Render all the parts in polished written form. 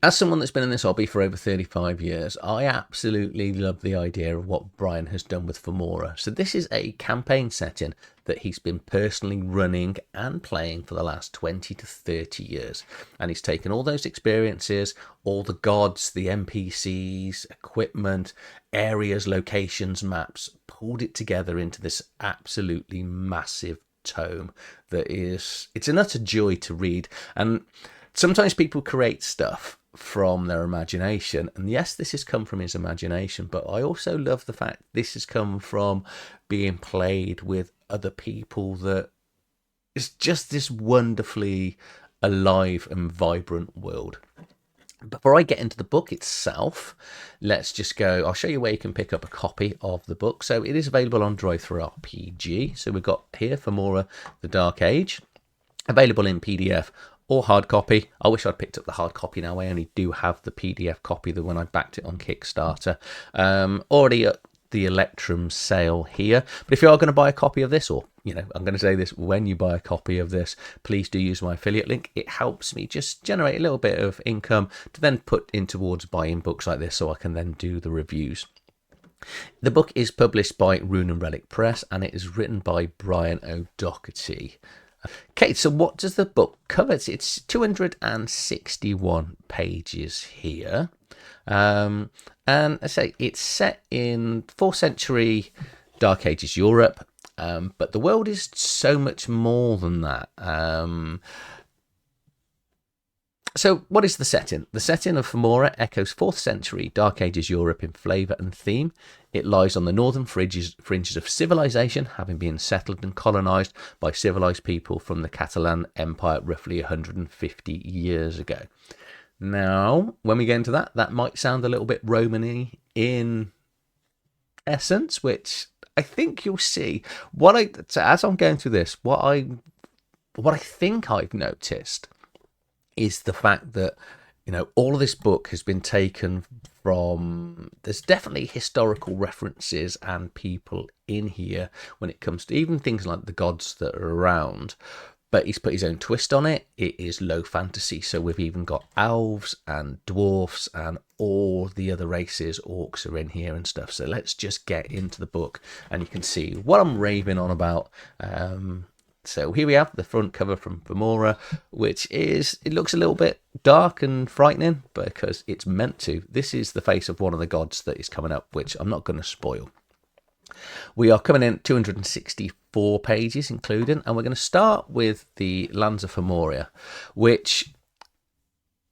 As someone that's been in this hobby for over 35 years, I absolutely love the idea of what Brian has done with Formoria. So this is a campaign setting that he's been personally running and playing for the last 20 to 30 years. And he's taken all those experiences, all the gods, the NPCs, equipment, areas, locations, maps, pulled it together into this absolutely massive tome that is, it's an utter joy to read. And sometimes people create stuff from their imagination, and yes, this has come from his imagination, but I also love the fact this has come from being played with other people. That it's just this wonderfully alive and vibrant world. Before I get into the book itself, let's just go, I'll show you where you can pick up a copy of the book. So it is available on TTRPG. So we've got here Formoria, the Dark Age, available in PDF or hard copy. I wish I'd picked up the hard copy now. I only do have the PDF copy that when I backed it on Kickstarter. Already at the Electrum sale here. But if you are going to buy a copy of this, or, you know, I'm going to say this, when you buy a copy of this, please do use my affiliate link. It helps me just generate a little bit of income to then put in towards buying books like this, so I can then do the reviews. The book is published by Rune and Relic Press, and it is written by Brian O'Doherty. Okay, so what does the book cover? It's 261 pages here. And I say it's set in 4th century Dark Ages Europe, but the world is so much more than that. So what is the setting? The setting of Formoria echoes 4th century Dark Ages Europe in flavour and theme. It lies on the northern fringes of civilization, having been settled and colonised by civilised people from the Catalan Empire roughly 150 years ago. Now, when we get into that, that might sound a little bit Roman-y in essence, which I think you'll see. As I'm going through this, what I think I've noticed is the fact that, you know, all of this book has been taken from, there's definitely historical references and people in here when it comes to even things like the gods that are around, but he's put his own twist on it. It is low fantasy, so we've even got elves and dwarfs and all the other races. Orcs are in here and stuff. So let's just get into the book and you can see what I'm raving on about. So here we have the front cover from Formoria, which is, it looks a little bit dark and frightening because it's meant to. This is the face of one of the gods that is coming up, which I'm not going to spoil. We are coming in 264 pages including, and we're going to start with the Lands of Formoria, which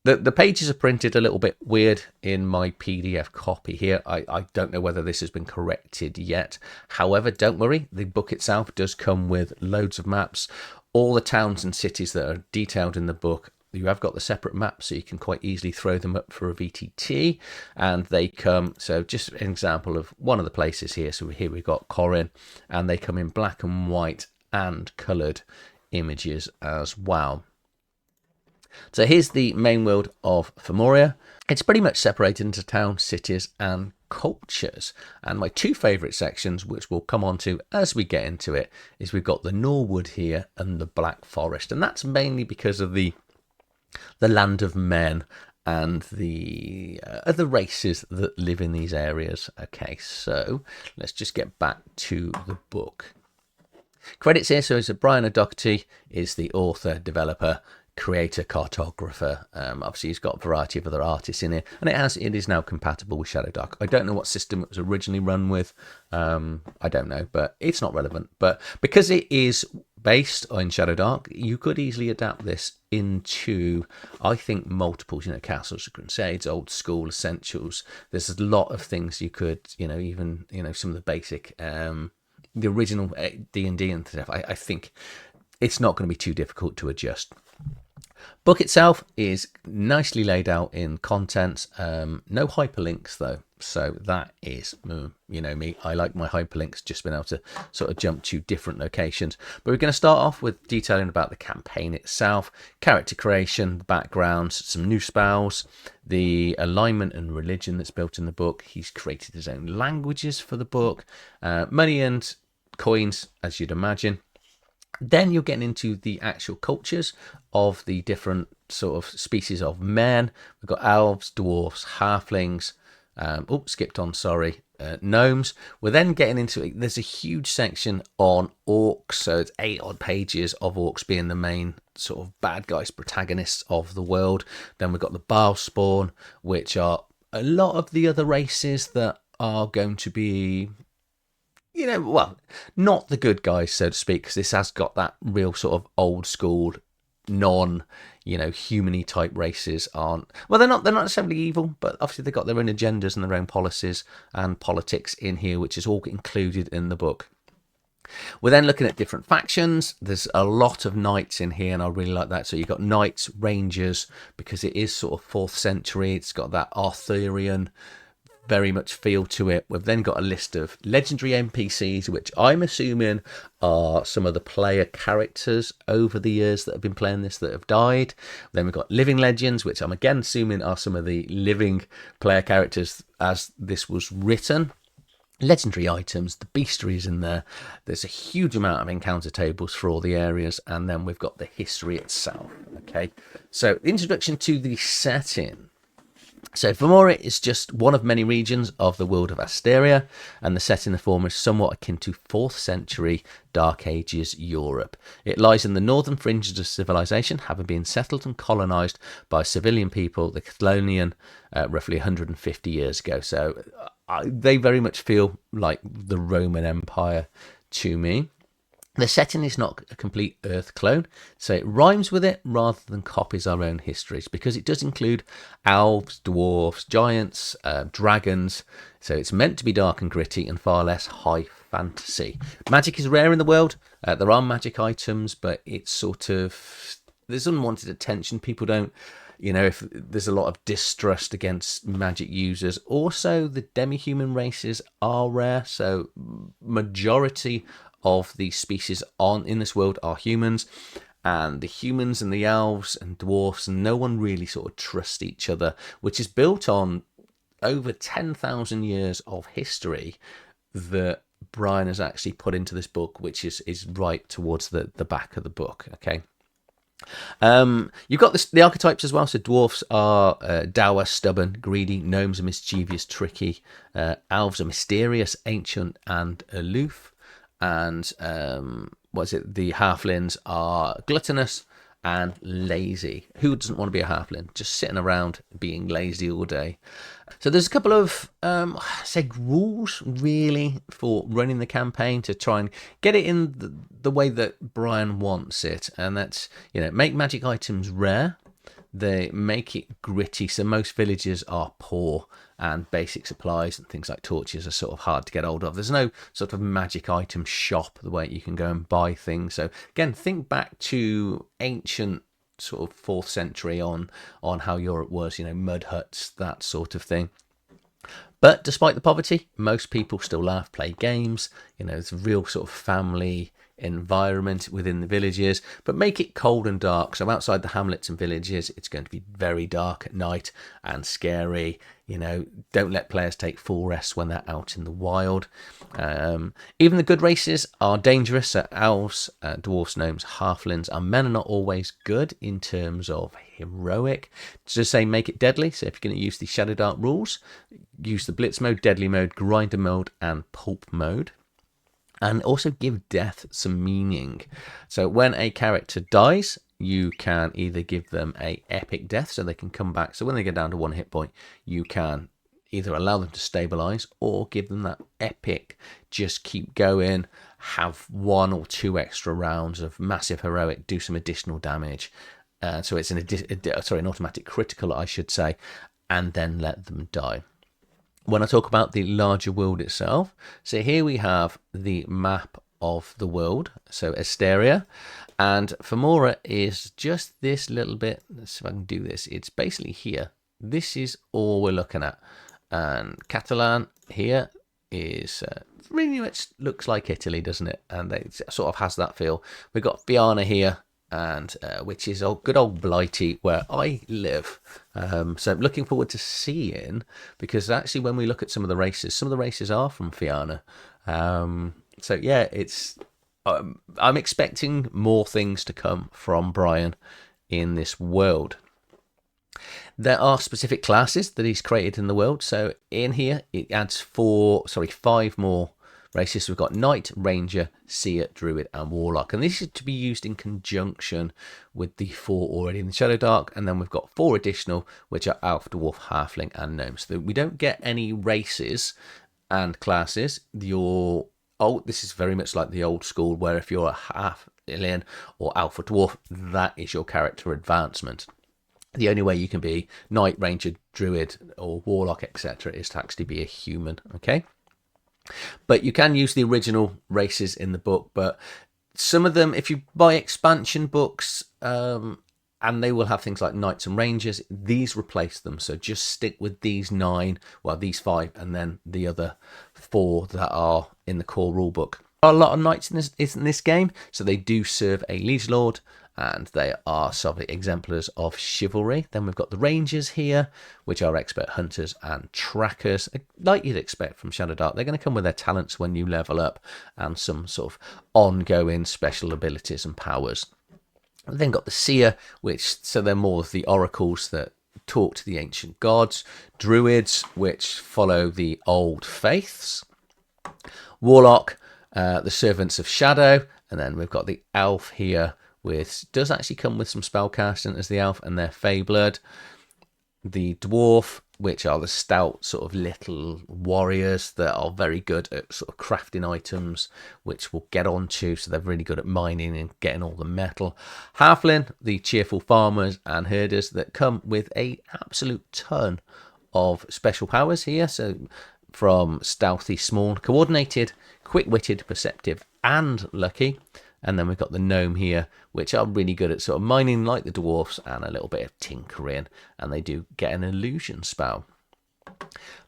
the pages are printed a little bit weird in my PDF copy here. I don't know whether this has been corrected yet. However, don't worry, the book itself does come with loads of maps. All the towns and cities that are detailed in the book, you have got the separate maps, so you can quite easily throw them up for a VTT, and they come, so just an example of one of the places here. So here we've got Corin, and they come in black and white and coloured images as well. So here's the main world of Formoria. It's pretty much separated into towns, cities and cultures. And my two favourite sections, which we'll come on to as we get into it, is we've got the Norwood here and the Black Forest. And that's mainly because of the land of men and the other races that live in these areas. Okay, so let's just get back to the book. Credits here, so Brian O'Doherty is the author, developer, creator, cartographer. Obviously he's got a variety of other artists in here, and it is now compatible with ShadowDark. I don't know what system it was originally run with. I don't know, but it's not relevant. But because it is based on ShadowDark, you could easily adapt this into, I think, multiples, you know, Castles of Crusades, old school essentials. There's a lot of things you could, you know, even, you know, some of the basic the original D&D and stuff. I think it's not going to be too difficult to adjust. Book itself is nicely laid out in contents. No hyperlinks though, so that is, you know me, I like my hyperlinks, just being able to sort of jump to different locations. But we're going to start off with detailing about the campaign itself, character creation, backgrounds, some new spells, the alignment and religion that's built in the book. He's created his own languages for the book, money and coins, as you'd imagine. Then you're getting into the actual cultures of the different sort of species of men. We've got elves, dwarfs, halflings. Skipped on, sorry. Gnomes. We're then getting into it. There's a huge section on orcs, so it's 8 odd pages of orcs being the main sort of bad guys, protagonists of the world. Then we've got the Bile Spawn, which are a lot of the other races that are going to be, not the good guys, so to speak, because this has got that real sort of old school, human-y type races aren't. Well, they're not necessarily evil, but obviously they've got their own agendas and their own policies and politics in here, which is all included in the book. We're then looking at different factions. There's a lot of knights in here, and I really like that. So you've got knights, rangers, because it is sort of 4th century. It's got that Arthurian very much feel to it. We've then got a list of legendary NPCs, which I'm assuming are some of the player characters over the years that have been playing this that have died. Then we've got living legends, which I'm again assuming are some of the living player characters as this was written. Legendary items, the bestiary is in there. There's a huge amount of encounter tables for all the areas, and then we've got the history itself. Okay, so introduction to the setting. So Formoria is just one of many regions of the world of Asteria, and the setting of Formoria is somewhat akin to 4th century Dark Ages Europe. It lies in the northern fringes of civilization, having been settled and colonised by civilian people, the Cathlonian, roughly 150 years ago. So they very much feel like the Roman Empire to me. The setting is not a complete Earth clone, so it rhymes with it rather than copies our own histories, because it does include elves, dwarfs, giants, dragons, so it's meant to be dark and gritty and far less high fantasy. Magic is rare in the world. There are magic items, but it's sort of, there's unwanted attention. People don't, if there's a lot of distrust against magic users. Also, the demi-human races are rare, so majority of the species in this world are humans, and the humans and the elves and dwarfs, and no one really sort of trusts each other, which is built on over 10,000 years of history that Brian has actually put into this book, which is right towards the back of the book. Okay. You've got the archetypes as well. So dwarfs are dour, stubborn, greedy. Gnomes are mischievous, tricky. Elves are mysterious, ancient, and aloof. And the halflings are gluttonous and lazy. Who doesn't want to be a halfling? Just sitting around being lazy all day. So there's a couple of rules really for running the campaign to try and get it in the way that Brian wants it, and that's make magic items rare. They make it gritty, so most villages are poor, and basic supplies and things like torches are sort of hard to get hold of. There's no sort of magic item shop the way you can go and buy things. So again, think back to ancient sort of 4th century on how Europe was, mud huts, that sort of thing. But despite the poverty, most people still laugh, play games. It's a real sort of family environment within the villages, but make it cold and dark. So outside the hamlets and villages, it's going to be very dark at night and scary. Don't let players take full rests when they're out in the wild. Even the good races are dangerous. So elves, dwarfs, gnomes, halflings, and men are not always good in terms of heroic. Just say make it deadly. So if you're going to use the ShadowDark rules, use the blitz mode, deadly mode, grinder mode, and pulp mode. And also give death some meaning. So when a character dies, you can either give them a epic death so they can come back. So when they get down to 1 hit point, you can either allow them to stabilize or give them that epic, just keep going, have 1 or 2 extra rounds of massive heroic, do some additional damage. So it's an automatic critical, I should say, and then let them die. When I talk about the larger world itself, so here we have the map of the world, so Asteria, and Formoria is just this little bit. Let's see if I can do this. It's basically here. This is all we're looking at, and Catalan here is really much looks like Italy, doesn't it? And it sort of has that feel. We've got Viana here, and which is good old Blighty, where I live. So looking forward to seeing, because actually when we look at some of the races are from Fianna. So yeah, it's I'm expecting more things to come from Brian in this world. There are specific classes that he's created in the world. So in here, it adds 5 more races. We've got Knight, Ranger, Seer, Druid, and Warlock. And this is to be used in conjunction with the 4 already in the ShadowDark. And then we've got 4 additional, which are Elf, Dwarf, Halfling, and Gnome. So we don't get any races and classes. This is very much like the old school, where if you're a Halfling or Alpha Dwarf, that is your character advancement. The only way you can be Knight, Ranger, Druid, or Warlock, etc., is to actually be a human, okay? But you can use the original races in the book, but some of them, if you buy expansion books, and they will have things like Knights and Rangers, these replace them. So just stick with these 9, well, these 5, and then the other 4 that are in the core rulebook. There are a lot of Knights in this game, so they do serve a Liege Lord, and they are sort of exemplars of chivalry. Then we've got the Rangers here, which are expert hunters and trackers, like you'd expect from ShadowDark. They're going to come with their talents when you level up, and some sort of ongoing special abilities and powers. We've then got the Seer, so they're more of the oracles that talk to the ancient gods. Druids, which follow the old faiths. Warlock, the servants of shadow. And then we've got the Elf here, which does actually come with some spellcasting as the Elf, and they're Fey-blood. The Dwarf, which are the stout sort of little warriors that are very good at sort of crafting items, which we'll get onto, so they're really good at mining and getting all the metal. Halfling, the cheerful farmers and herders that come with a absolute ton of special powers here. So from stealthy, small, coordinated, quick-witted, perceptive, and lucky. And then we've got the Gnome here, which are really good at sort of mining like the dwarfs and a little bit of tinkering, and they do get an illusion spell.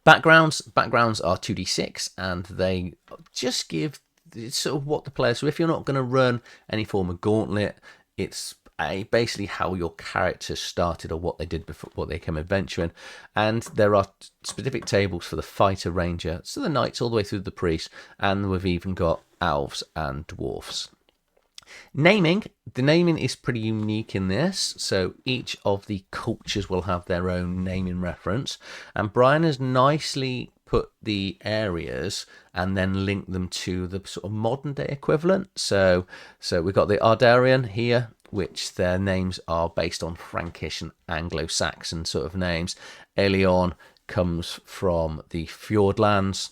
Backgrounds are 2d6, and they just give sort of what the player. So if you're not going to run any form of gauntlet, it's basically how your character started or what they did before what they came adventuring. And there are specific tables for the fighter, ranger, so the knights all the way through the priest, and we've even got elves and dwarfs. The naming is pretty unique in this, so each of the cultures will have their own naming reference, and Brian has nicely put the areas and then linked them to the sort of modern day equivalent. So we've got the Ardarian here, which their names are based on Frankish and Anglo-Saxon sort of names. Aelion comes from the Fjordlands,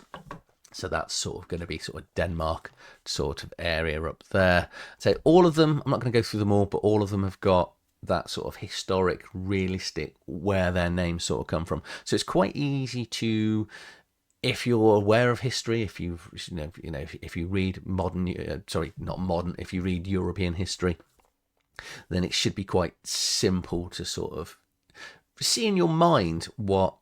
so that's sort of going to be sort of Denmark sort of area up there. So all of them, I'm not going to go through them all, but all of them have got that sort of historic, realistic, where their names sort of come from. So it's quite easy to, if you're aware of history, if you read if you read European history, then it should be quite simple to sort of see in your mind what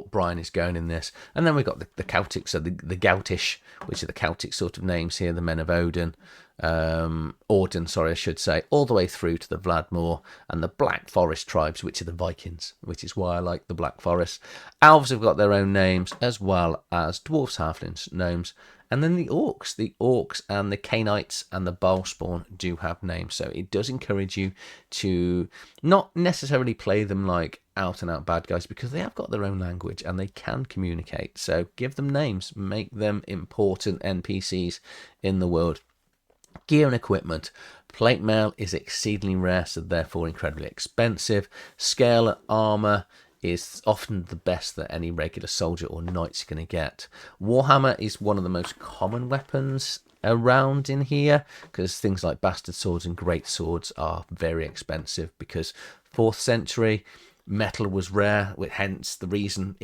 Brian is going in this. And then we've got the Celtic, so the Gautish, which are the Celtic sort of names here, the men of Odin, I should say, all the way through to the Vladimir and the Black Forest tribes, which are the Vikings, which is why I like the Black Forest. Elves have got their own names, as well as dwarves, halflings, gnomes, and then the orcs and the Canaanites and the Balspawn do have names. So it does encourage you to not necessarily play them like out and out bad guys, because they have got their own language and they can communicate. So give them names, make them important NPCs in the world. Gear and equipment. Plate mail is exceedingly rare, so therefore incredibly expensive. Scale armor is often the best that any regular soldier or knight's going to get. Warhammer is one of the most common weapons around in here, because things like bastard swords and great swords are very expensive, because 4th century metal was rare, hence the reason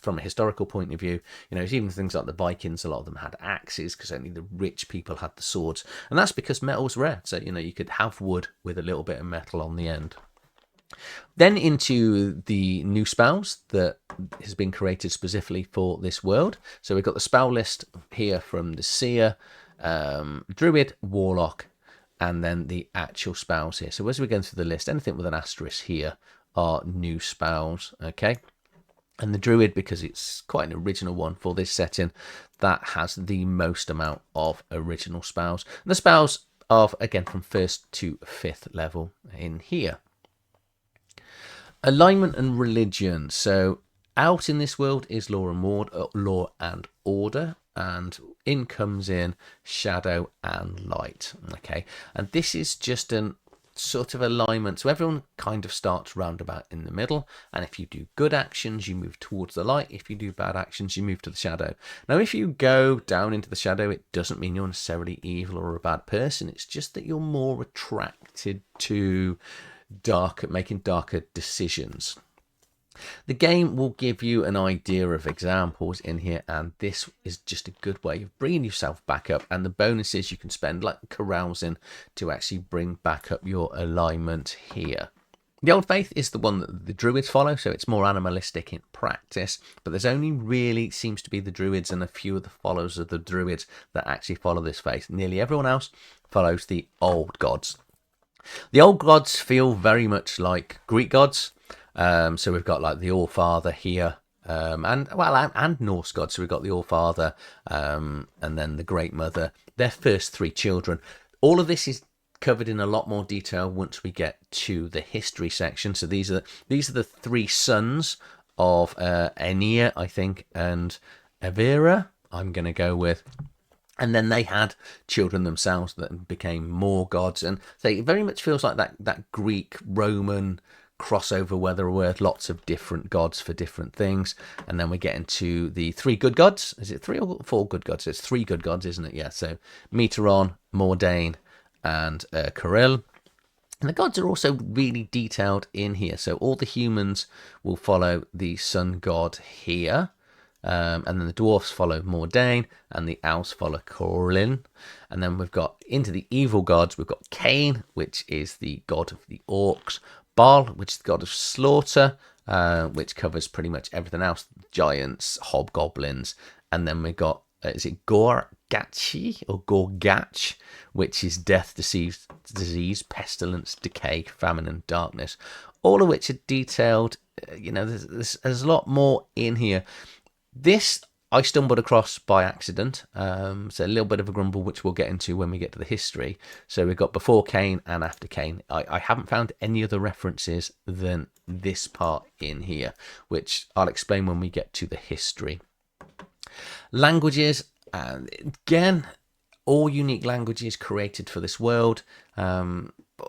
from a historical point of view, even things like the Vikings, a lot of them had axes because only the rich people had the swords, and that's because metal was rare. So you could have wood with a little bit of metal on the end. Then into the new spells that has been created specifically for this world. So we've got the spell list here from the Seer, Druid, Warlock, and then the actual spells here. So as we're going through the list, anything with an asterisk here are new spells, okay? And the Druid, because it's quite an original one for this setting, that has the most amount of original spells. And the spells are, again, from 1st to 5th level in here. Alignment and religion. So out in this world is law and order, and in comes in shadow and light. Okay, and this is just an sort of alignment, so everyone kind of starts roundabout in the middle, and if you do good actions you move towards the light, if you do bad actions you move to the shadow. Now if you go down into the shadow, it doesn't mean you're necessarily evil or a bad person, it's just that you're more attracted to making darker decisions. The game will give you an idea of examples in here, and this is just a good way of bringing yourself back up, and the bonuses you can spend like carousing to actually bring back up your alignment here. The Old Faith is the one that the Druids follow, so it's more animalistic in practice, but there's only really seems to be the Druids and a few of the followers of the Druids that actually follow this faith. Nearly everyone else follows the Old Gods. The Old Gods feel very much like Greek gods. So we've got like the All-Father here, and Norse gods. So we've got the All-Father, and then the Great Mother, their first three children. All of this is covered in a lot more detail once we get to the history section. So these are the three sons of Aenir, I think, and Evira, I'm going to go with. And then they had children themselves that became more gods. And so it very much feels like that Greek-Roman crossover where there were lots of different gods for different things. And then we get into the three good gods. Is it 3 or 4 good gods? It's 3 good gods, isn't it? Yeah, so Meteron, Mordain, and Kirill. And the gods are also really detailed in here. So all the humans will follow the sun god here. And then the dwarfs follow Mordain, and the elves follow Corlin. And then we've got into the evil gods, we've got Cain, which is the god of the orcs, Baal, which is the god of slaughter, which covers pretty much everything else, giants, hobgoblins. And then we've got, is it Gorgachi or Gorgach, which is death, disease, pestilence, decay, famine, and darkness. All of which are detailed. There's a lot more in here. This I stumbled across by accident, so a little bit of a grumble, which we'll get into when we get to the history. So we've got before Cain and after Cain. I haven't found any other references than this part in here, which I'll explain when we get to the history. Languages, again, all unique languages created for this world.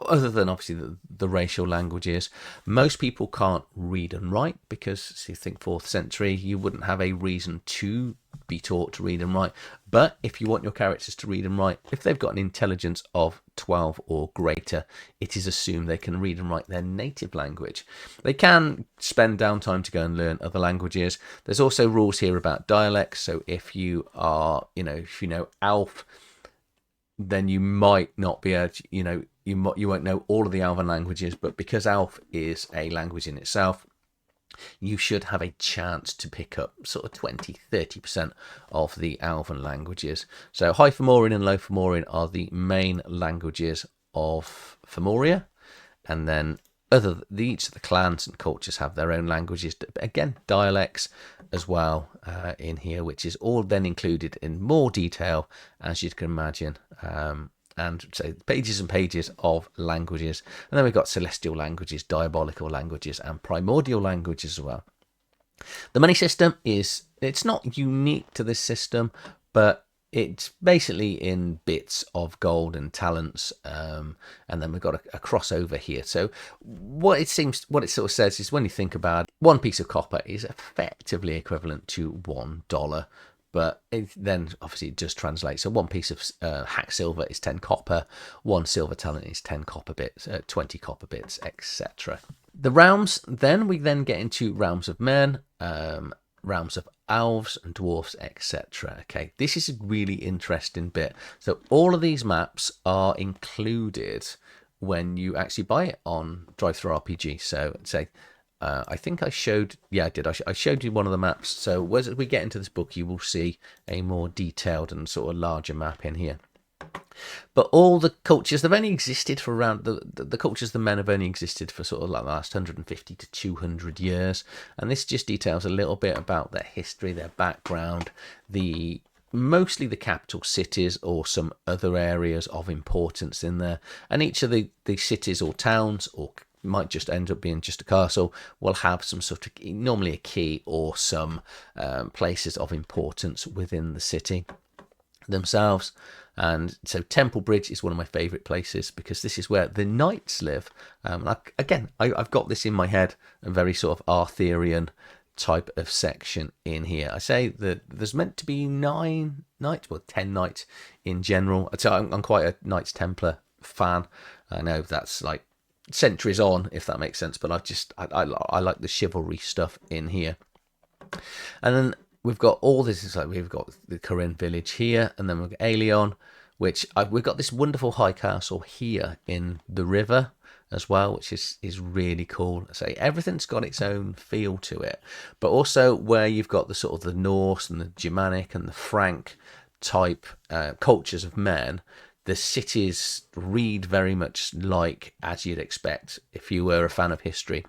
Other than obviously the racial languages, most people can't read and write because, you think 4th century, you wouldn't have a reason to be taught to read and write. But if you want your characters to read and write, if they've got an intelligence of 12 or greater, it is assumed they can read and write their native language. They can spend downtime to go and learn other languages. There's also rules here about dialects. So if you are, if you know Elf, then you might not be able to, you won't know all of the Elven languages, but because Elf is a language in itself, you should have a chance to pick up sort of 20-30% of the Elven languages. So High Fomorian and Low Fomorian are the main languages of Formoria, and then each of the clans and cultures have their own languages, again dialects as well in here, which is all then included in more detail, as you can imagine, and so pages and pages of languages. And then we've got celestial languages, diabolical languages, and primordial languages as well. The money system it's not unique to this system, but it's basically in bits of gold and talents, and then we've got a crossover here. So what it sort of says is, when you think about it, 1 piece of copper is effectively equivalent to $1, but then obviously it just translates. So 1 piece of hack silver is 10 copper, 1 silver talent is 10 copper bits, 20 copper bits, etc. The realms, then we get into realms of men, realms of elves and dwarfs, etc. Okay, this is a really interesting bit. So all of these maps are included when you actually buy it on DriveThruRPG. So say, I think I showed, yeah, I did. I showed you one of the maps. So as we get into this book, you will see a more detailed and sort of larger map in here. But all the cultures, they've only existed for around, the cultures the men have only existed for sort of like the last 150 to 200 years. And this just details a little bit about their history, their background, mostly the capital cities or some other areas of importance in there. And each of the cities or towns or might just end up being just a castle, will have some sort of, normally a key or some places of importance within the city themselves. And so Temple Bridge is one of my favourite places because this is where the knights live. I've got this in my head, a very sort of Arthurian type of section in here. I say that there's meant to be 9 knights, well 10 knights in general. So I'm quite a Knights Templar fan. I know that's like centuries on, if that makes sense, but I like the chivalry stuff in here. And then we've got all this. It's like we've got the Corinne village here, and then we've got Aelion, which we've got this wonderful high castle here in the river as well, which is really cool. I say everything's got its own feel to it, but also where you've got the sort of the Norse and the Germanic and the Frank type cultures of men, the cities read very much like as you'd expect if you were a fan of history.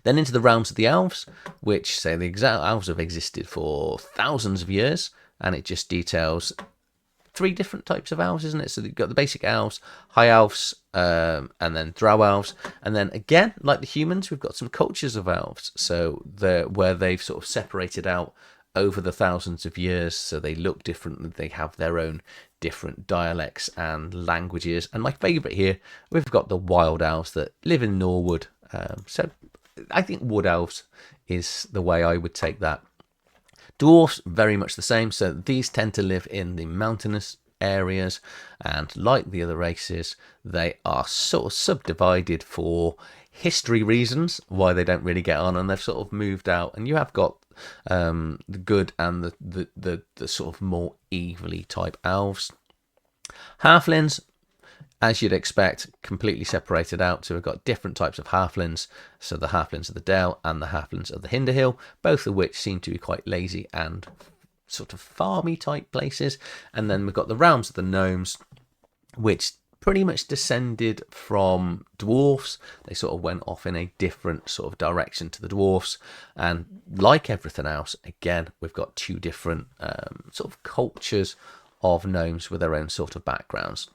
Then into the realms of the elves, which say the elves have existed for thousands of years, and it just details 3 different types of elves, isn't it? So you've got the basic elves, high elves, and then drow elves, and then again, like the humans, we've got some cultures of elves. So where they've sort of separated out over the thousands of years, so they look different, they have their own different dialects and languages. And my favourite here, we've got the wild elves that live in Norwood. So I think wood elves is the way I would take that. Dwarfs, very much the same. So these tend to live in the mountainous areas, and like the other races, they are sort of subdivided for history reasons, why they don't really get on, and they've sort of moved out. And you have got the good and the sort of more evilly type elves. Halflings, as you'd expect, completely separated out. So we've got different types of halflings. So the halflings of the Dell and the halflings of the Hinderhill, both of which seem to be quite lazy and sort of farmy type places. And then we've got the realms of the gnomes, which pretty much descended from dwarfs. They sort of went off in a different sort of direction to the dwarfs. And like everything else, again, we've got 2 different sort of cultures of gnomes with their own sort of backgrounds.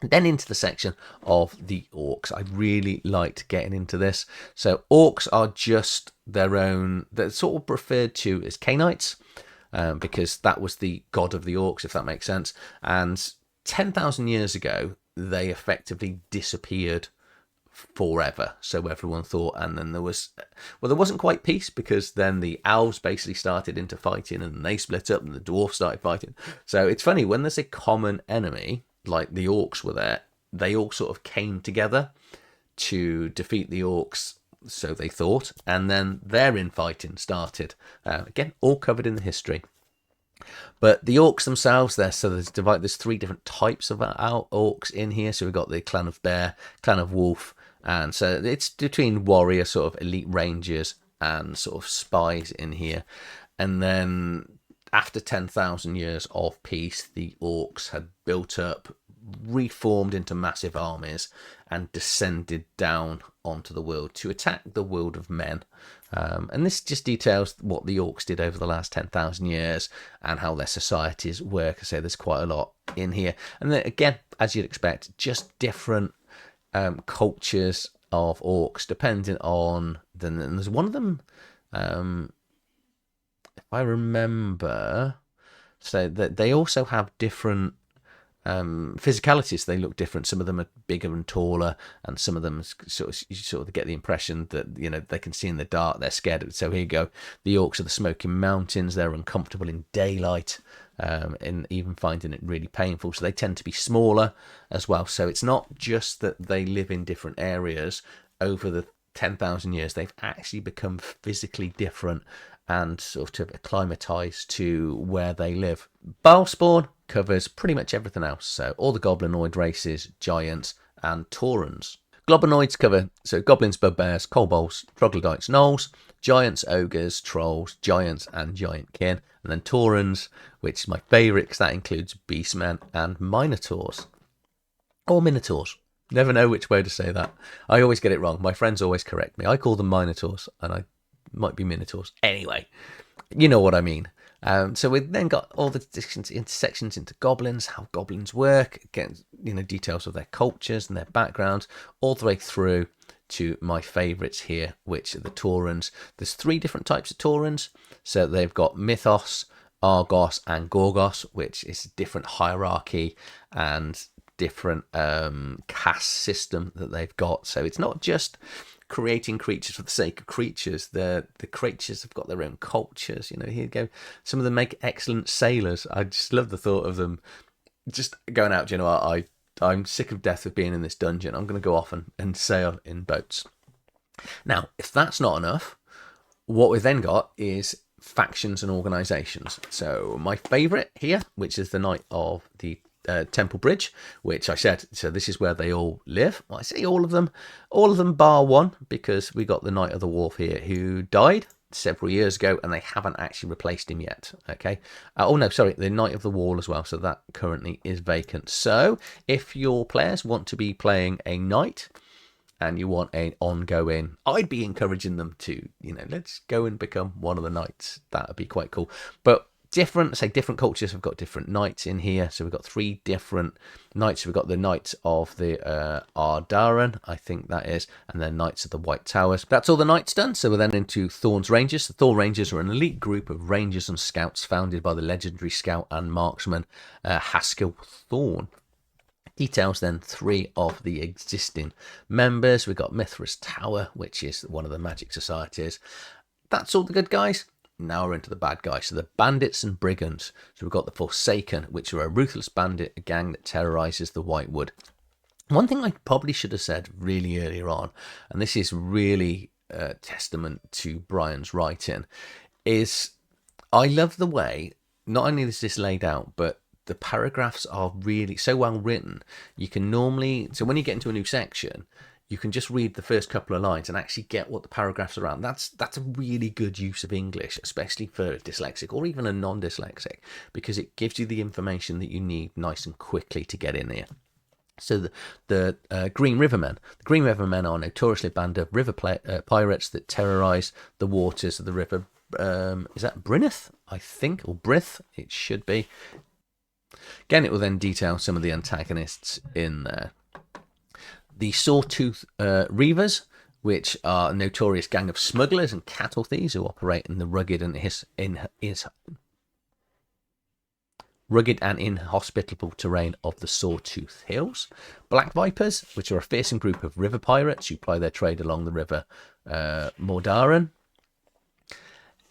Then into the section of the orcs. I really liked getting into this. So orcs are just their own, they're sort of referred to as Cainites, because that was the god of the orcs, if that makes sense. And 10,000 years ago, they effectively disappeared forever, so everyone thought. And then there wasn't quite peace, because then the elves basically started into fighting, and they split up, and the dwarfs started fighting. So it's funny, when there's a common enemy, like the orcs were there, they all sort of came together to defeat the orcs, so they thought, and then their infighting started. Again, all covered in the history. But the orcs themselves, there's 3 different types of orcs in here. So we've got the clan of bear, clan of wolf, and so it's between warrior, sort of elite rangers, and sort of spies in here. And then after 10,000 years of peace, the orcs had built up, reformed into massive armies, and descended down onto the world to attack the world of men. And this just details what the orcs did over the last 10,000 years and how their societies work. I say there's quite a lot in here. And then again, as you'd expect, just different cultures of orcs, depending on... Then there's one of them... if I remember, so that they also have different physicalities. They look different. Some of them are bigger and taller, and some of them you sort of get the impression that, you know, they can see in the dark, they're scared. So here you go. The orcs are the Smoky Mountains. They're uncomfortable in daylight, and even finding it really painful. So they tend to be smaller as well. So it's not just that they live in different areas. Over the 10,000 years, they've actually become physically different and sort of acclimatized to where they live. Balspawn covers pretty much everything else. So all the goblinoid races, giants, and taurens. Goblinoids cover, so goblins, bugbears, kobolds, troglodytes, gnolls, giants, ogres, trolls, giants, and giant kin. And then taurens, which is my favourite because that includes beastmen and minotaurs. Or minotaurs. Never know which way to say that. I always get it wrong. My friends always correct me. I call them minotaurs, and I might be minotaurs. Anyway, you know what I mean. So we've then got all the intersections into goblins, how goblins work, again, you know, details of their cultures and their backgrounds, all the way through to my favourites here, which are the Taurens. There's 3 different types of Taurens. So they've got Mythos, Argos, and Gorgos, which is a different hierarchy and different caste system that they've got. So it's not just creating creatures for the sake of creatures. The creatures have got their own cultures. You know, here you go. Some of them make excellent sailors. I just love the thought of them just going out. You know, I'm sick of death of being in this dungeon. I'm going to go off and sail in boats. Now, if that's not enough, what we've then got is factions and organizations. So my favorite here, which is the Knight of the Temple Bridge, which I said, so this is where they all live. Well, I say all of them bar one, because we got the Knight of the Wharf here who died several years ago and they haven't actually replaced him yet. Okay. Oh no, sorry, the Knight of the Wall as well. So that currently is vacant. So if your players want to be playing a knight and you want an ongoing, I'd be encouraging them to, you know, let's go and become one of the knights. That would be quite cool. But different cultures have got different knights in here. So we've got 3 different knights. We've got the Knights of the Ardaran, I think that is, and then Knights of the White Towers. That's all the knights done. So we're then into Thorn's Rangers. The Thorn Rangers are an elite group of rangers and scouts founded by the legendary scout and marksman Haskell Thorn. Details then 3 of the existing members. We've got Mithras Tower, which is one of the magic societies. That's all the good guys. Now we're into the bad guys. So the bandits and brigands. So we've got the Forsaken, which are a ruthless bandit gang that terrorizes the Whitewood. One thing I probably should have said really earlier on, and this is really testament to Brian's writing, is I love the way not only is this laid out, but the paragraphs are really so well written. You can normally, so when you get into a new section, you can just read the first couple of lines and actually get what the paragraphs are around. That's a really good use of English, especially for a dyslexic or even a non-dyslexic, because it gives you the information that you need nice and quickly to get in here. So the Green Rivermen. The Green Rivermen are notoriously a band of river pirates that terrorise the waters of the river. Is that Bryneth, I think, or Brith? It should be. Again, it will then detail some of the antagonists in there. The Sawtooth Reavers, which are a notorious gang of smugglers and cattle thieves who operate in the rugged and inhospitable terrain of the Sawtooth Hills. Black Vipers, which are a fearsome group of river pirates who ply their trade along the river Mordaran.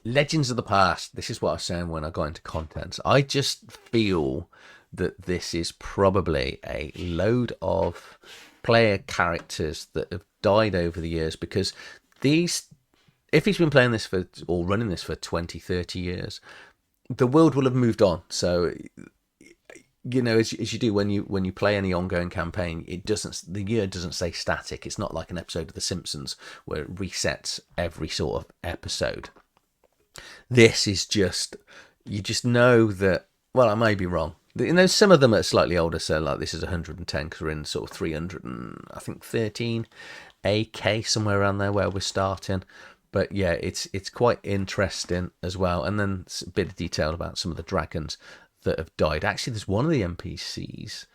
Legends of the Past. This is what I was saying when I got into contents. I just feel that this is probably a load of player characters that have died over the years, because these, if he's been playing this for, or running this for 20, 30 years, the world will have moved on. So, you know, as you do when you play any ongoing campaign, the year doesn't stay static. It's not like an episode of The Simpsons where it resets every sort of episode. This is just, you just know that, well, I may be wrong. You know, some of them are slightly older, so like this is 110 because we're in sort of 313 AK, somewhere around there where we're starting. But yeah, it's quite interesting as well. And then a bit of detail about some of the dragons that have died. Actually, there's one of the NPCs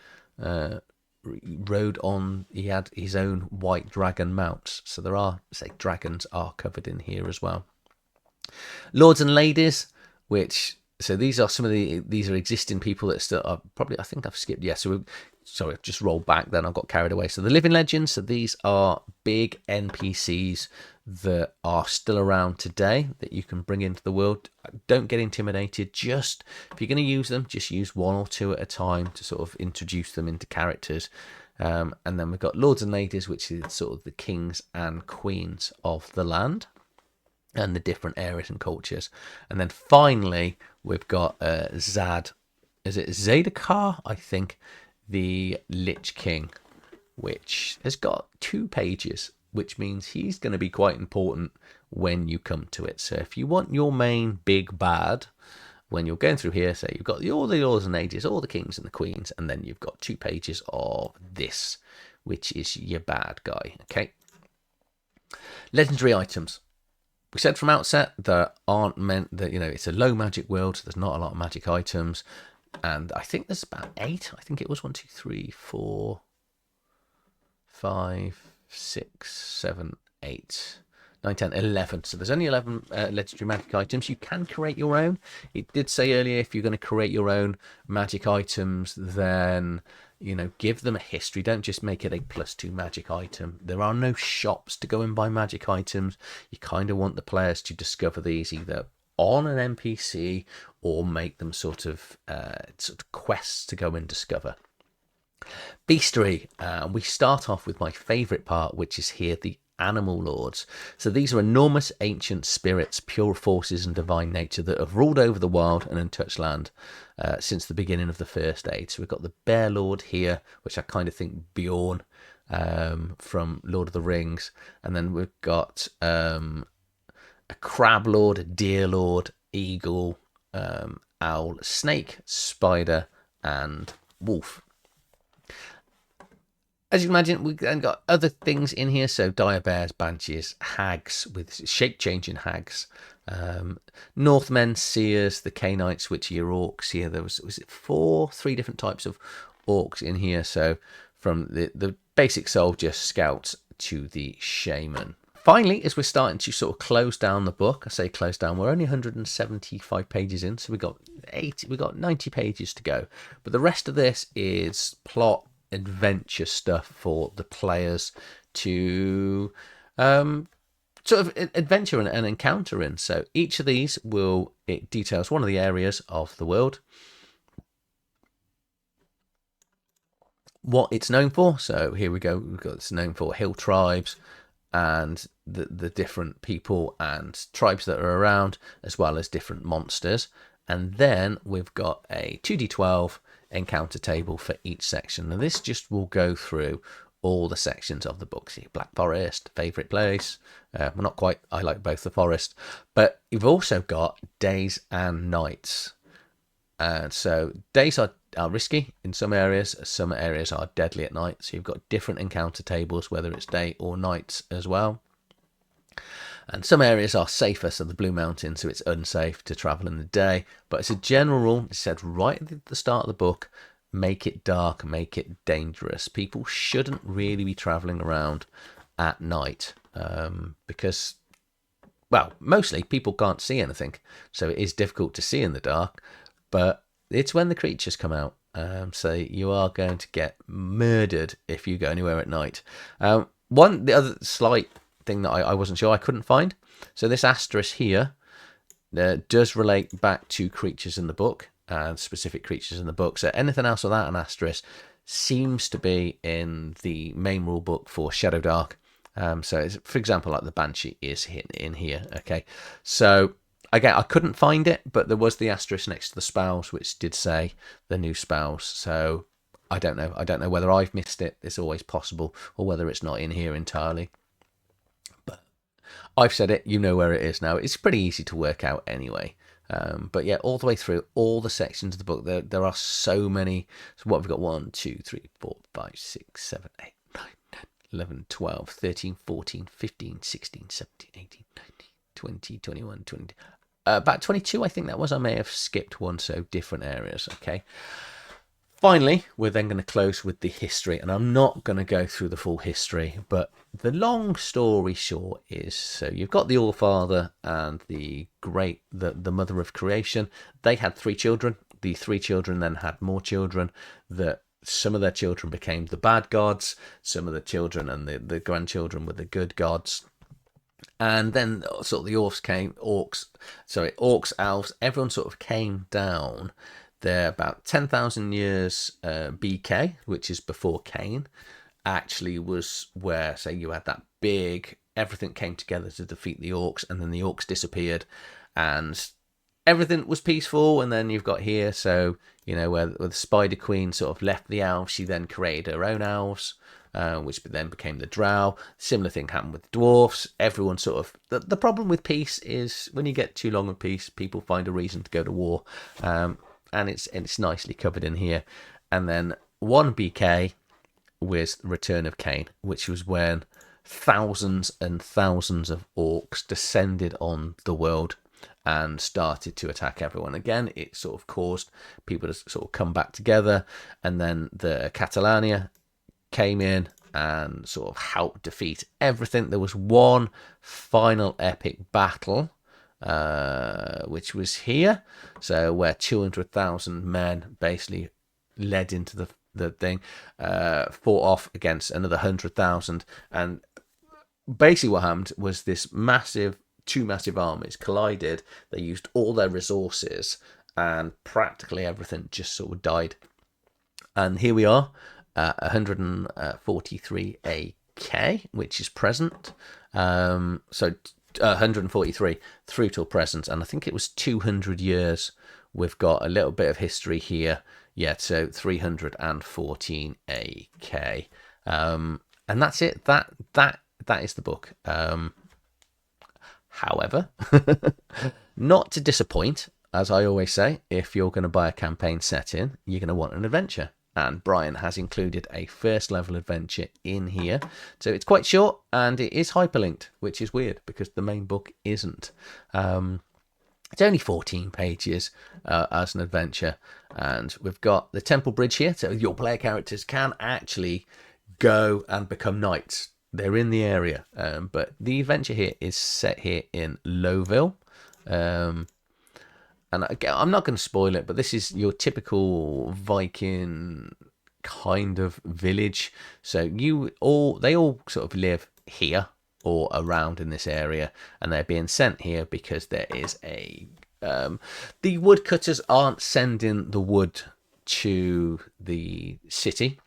rode on, he had his own white dragon mounts. So there are, say, dragons are covered in here as well. Lords and ladies, which, so these are some of these are existing people that still are probably, I think I've skipped, yeah, so sorry, I've just rolled back then, I got carried away. So the living legends, so these are big NPCs that are still around today that you can bring into the world. Don't get intimidated, just, if you're going to use them, just use 1 or 2 at a time to sort of introduce them into characters. And then we've got lords and ladies, which is sort of the kings and queens of the land and the different areas and cultures. And then finally, we've got Zad. Is it Zadakar? I think, the Lich King, which has got 2 pages, which means he's going to be quite important when you come to it. So if you want your main big bad, when you're going through here, say you've got all the lords and ladies, all the kings and the queens, and then you've got 2 pages of this, which is your bad guy. Okay. Legendary items. We said from outset there aren't meant that, you know, it's a low magic world, so there's not a lot of magic items. And I think there's about 8. I think it was 1, 2, 3, 4, 5, 6, 7, 8, 9, 10, 11. So there's only 11 legendary magic items. You can create your own. It did say earlier, if you're going to create your own magic items, then, you know, give them a history. Don't just make it a +2 magic item. There are no shops to go and buy magic items. You kind of want the players to discover these either on an NPC or make them sort of quests to go and discover. Bestiary. We start off with my favourite part, which is here, the animal lords. So these are enormous ancient spirits, pure forces and divine nature that have ruled over the wild and untouched land since the beginning of the First Age. So we've got the bear lord here, which I kind of think Bjorn from Lord of the Rings, and then we've got a crab lord, a deer lord, eagle, owl, snake, spider, and wolf. As you can imagine, we've then got other things in here. So dire bears, banshees, hags with shape-changing hags, Northmen, seers, the Canaanites, which are your orcs here. There was it 3 different types of orcs in here. So from the basic soldier, scouts to the shaman. Finally, as we're starting to sort of close down the book, I say close down, we're only 175 pages in, so we've got 90 pages to go. But the rest of this is plot, adventure stuff for the players to sort of adventure and encounter in. So each of these it details one of the areas of the world, what it's known for. So here we go, we've got it's known for hill tribes and the different people and tribes that are around, as well as different monsters. And then we've got a 2d12 encounter table for each section, and this just will go through all the sections of the book. See, Black Forest, favourite place. Well, not quite. I like both the forest, but you've also got days and nights. And so days are risky in some areas are deadly at night. So you've got different encounter tables, whether it's day or nights as well. And some areas are safer, so the Blue Mountains, so it's unsafe to travel in the day. But as a general rule, it said right at the start of the book, make it dark, make it dangerous. People shouldn't really be traveling around at night because, well, mostly people can't see anything. So it is difficult to see in the dark, but it's when the creatures come out. So you are going to get murdered if you go anywhere at night. The other slight thing that I wasn't sure, I couldn't find. So this asterisk here does relate back to creatures in the book and specific creatures in the book. So anything else without an asterisk seems to be in the main rule book for ShadowDark. So it's, for example, like the Banshee is in here. Okay, so again, I couldn't find it, but there was the asterisk next to the spells, which did say the new spells. So I don't know. I don't know whether I've missed it. It's always possible, or whether it's not in here entirely. I've said it, you know where it is now. It's pretty easy to work out anyway. But yeah, all the way through all the sections of the book, there are so many. So what we've got 1, 2, 3, 4, 5, 6, 7, 8, 9, 10, 11, 12, 13, 14, 15, 16, 17, 18, 19, 20, 21, 20. About 22, I think that was. I may have skipped one, so different areas. Okay. Finally, we're then going to close with the history, and I'm not going to go through the full history, but the long story short is, so you've got the All-Father and the mother of creation. They had 3 children. The 3 children then had more children. That some of their children became the bad gods. Some of the children and the grandchildren were the good gods. And then sort of the orcs, elves, everyone sort of came down. They're about 10,000 years BK, which is before Cain, actually was where, say, you had that big, everything came together to defeat the orcs, and then the orcs disappeared, and everything was peaceful. And then you've got here, so, you know, where the Spider Queen sort of left the elves, she then created her own elves, which then became the Drow. Similar thing happened with dwarfs. Everyone sort of... The problem with peace is when you get too long of peace, people find a reason to go to war. And it's nicely covered in here. And then 1 BK was Return of Cain, which was when thousands and thousands of orcs descended on the world and started to attack everyone. Again, it sort of caused people to sort of come back together. And then the Catalania came in and sort of help defeat everything. There was one final epic battle, which was here, so where 200,000 men basically led into the thing, fought off against another 100,000, and basically what happened was two massive armies collided. They used all their resources, and practically everything just sort of died. And here we are, 143 AK, which is present. So 143 through till present, and I think it was 200 years. We've got a little bit of history here. Yeah, so 314 AK. And that's it. That is the book. However, not to disappoint, as I always say, if you're going to buy a campaign setting, you're going to want an adventure. And Brian has included a first level adventure in here. So it's quite short, and it is hyperlinked, which is weird because the main book isn't. It's only 14 pages as an adventure. And we've got the Temple Bridge here. So your player characters can actually go and become knights. They're in the area. But the adventure here is set here in Lowville. And again, I'm not going to spoil it, but this is your typical Viking kind of village. So they all sort of live here or around in this area, and they're being sent here because there is the woodcutters aren't sending the wood to the city.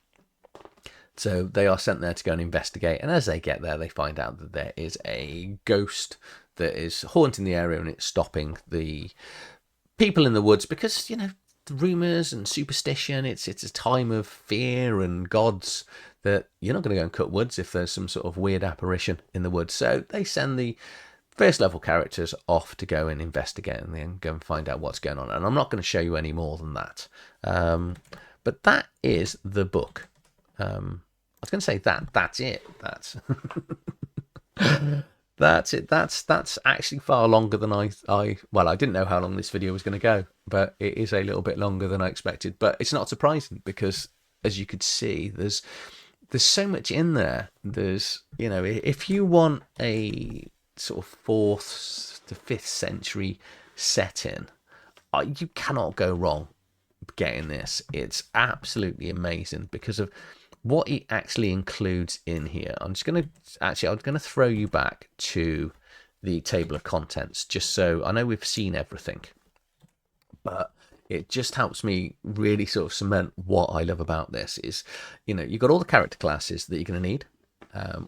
So they are sent there to go and investigate. And as they get there, they find out that there is a ghost that is haunting the area, and it's stopping the people in the woods because, the rumours and superstition, it's a time of fear and gods, that you're not going to go and cut woods if there's some sort of weird apparition in the woods. So they send the first level characters off to go and investigate and then go and find out what's going on. And I'm not going to show you any more than that. But that is the book. I was going to say that's it. That's it. That's actually far longer than I didn't know how long this video was going to go, but it is a little bit longer than I expected. But it's not surprising because, as you could see, there's so much in there. There's, if you want a sort of 4th to 5th century setting, you cannot go wrong getting this. It's absolutely amazing because of what it actually includes in here. I'm going to throw you back to the table of contents, just so I know we've seen everything, but it just helps me really sort of cement what I love about this is, you've got all the character classes that you're going to need,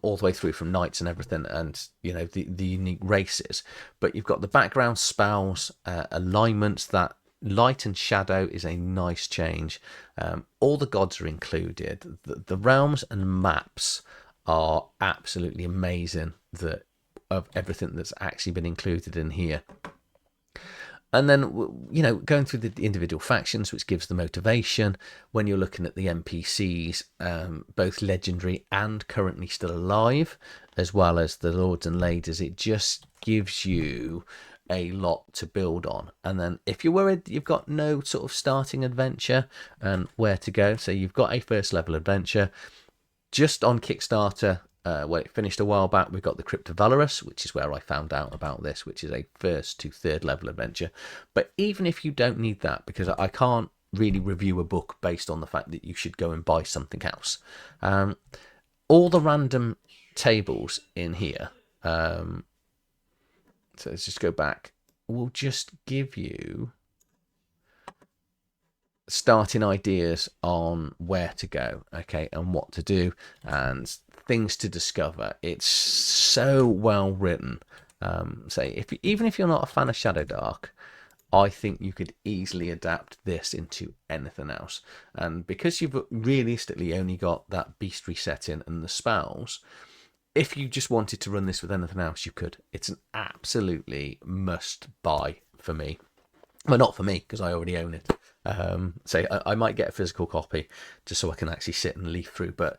all the way through from knights and everything, and the unique races, but you've got the background spells, alignments. That light and shadow is a nice change. All the gods are included. The realms and maps are absolutely amazing, of everything that's actually been included in here. And then, going through the individual factions, which gives the motivation. When you're looking at the NPCs, both legendary and currently still alive, as well as the lords and ladies, it just gives you a lot to build on. And then if you're worried you've got no sort of starting adventure and where to go, so you've got a first level adventure just on Kickstarter. It finished a while back. We've got the Crypt of Valorous, which is where I found out about this, which is a 1st to 3rd level adventure. But even if you don't need that, because I can't really review a book based on the fact that you should go and buy something else, all the random tables in here, so let's just go back, we'll just give you starting ideas on where to go, okay, and what to do and things to discover. It's so well written. Even if you're not a fan of ShadowDark, I think you could easily adapt this into anything else. And because you've realistically only got that beastry setting and the spells, if you just wanted to run this with anything else, you could. It's an absolutely must buy for me. Well, not for me, because I already own it. So I might get a physical copy just so I can actually sit and leaf through. But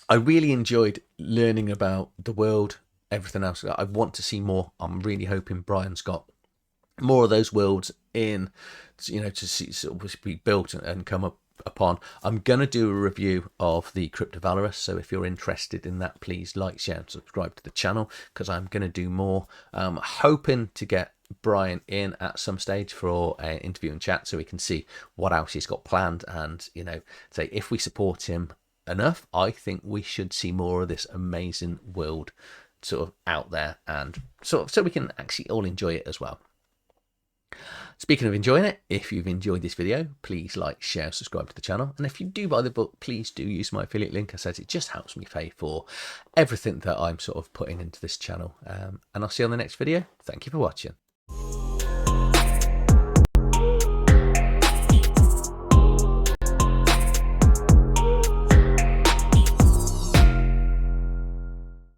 I really enjoyed learning about the world, everything else. I want to see more. I'm really hoping Brian's got more of those worlds in, to see sort of be built and come up upon. I'm going to do a review of the Crypt of Valorous, so if you're interested in that, please like, share and subscribe to the channel, because I'm going to do more. Hoping to get Brian in at some stage for an interview and chat so we can see what else he's got planned, and, you know, say if we support him enough, I think we should see more of this amazing world sort of out there, and sort of so we can actually all enjoy it as well. Speaking of enjoying it, if you've enjoyed this video, please like, share, subscribe to the channel. And if you do buy the book, please do use my affiliate link. I said it just helps me pay for everything that I'm sort of putting into this channel. And I'll see you on the next video. Thank you for watching.